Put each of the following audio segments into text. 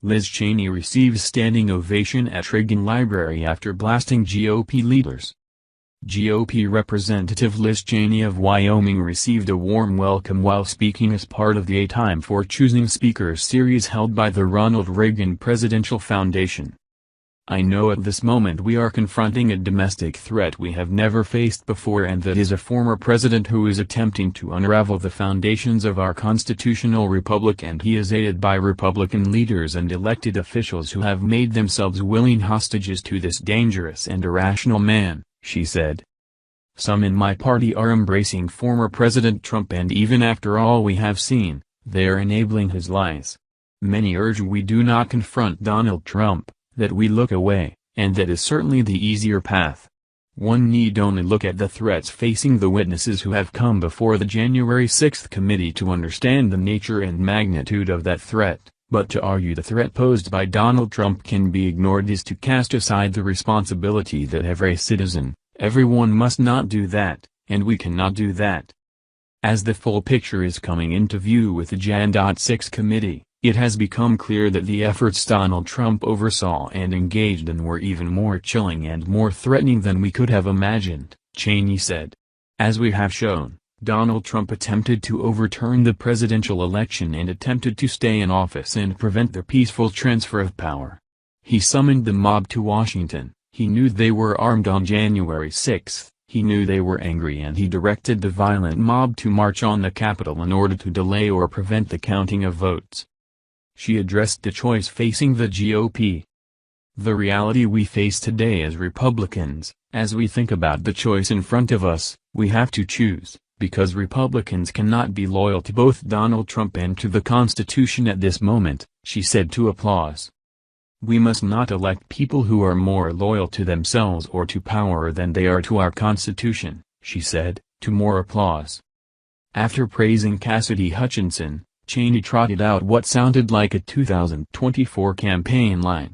Liz Cheney receives standing ovation at Reagan Library after blasting GOP leaders. GOP Representative Liz Cheney of Wyoming received a warm welcome while speaking as part of the A Time for Choosing Speakers series held by the Ronald Reagan Presidential Foundation. "I know at this moment we are confronting a domestic threat we have never faced before, and that is a former president who is attempting to unravel the foundations of our constitutional republic, and he is aided by Republican leaders and elected officials who have made themselves willing hostages to this dangerous and irrational man," she said. "Some in my party are embracing former President Trump, and even after all we have seen, they are enabling his lies. Many urge we do not confront Donald Trump, that we look away, and that is certainly the easier path. One need only look at the threats facing the witnesses who have come before the January 6th committee to understand the nature and magnitude of that threat, but to argue the threat posed by Donald Trump can be ignored is to cast aside the responsibility that every citizen, everyone must not do that, and we cannot do that." As the full picture is coming into view with the Jan. 6 committee, it has become clear that the efforts Donald Trump oversaw and engaged in were even more chilling and more threatening than we could have imagined, Cheney said. "As we have shown, Donald Trump attempted to overturn the presidential election and attempted to stay in office and prevent the peaceful transfer of power. He summoned the mob to Washington, he knew they were armed on January 6, he knew they were angry, and he directed the violent mob to march on the Capitol in order to delay or prevent the counting of votes." She addressed the choice facing the GOP. "The reality we face today as Republicans, as we think about the choice in front of us, we have to choose, because Republicans cannot be loyal to both Donald Trump and to the Constitution at this moment," she said to Applause. "We must not elect people who are more loyal to themselves or to power than they are to our Constitution," she said, to more applause. After praising Cassidy Hutchinson, Cheney trotted out what sounded like a 2024 campaign line.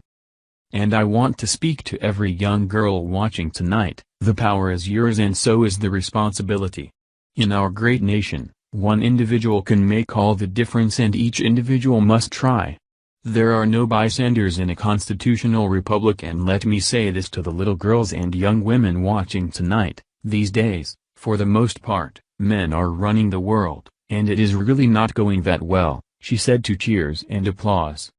"And I want to speak to every young girl watching tonight, the power is yours and so is the responsibility. In our great nation, one individual can make all the difference and each individual must try. There are no bystanders in a constitutional republic, and let me say this to the little girls and young women watching tonight, these days, for the most part, men are running the world. And it is really not going that well," she said to cheers and applause.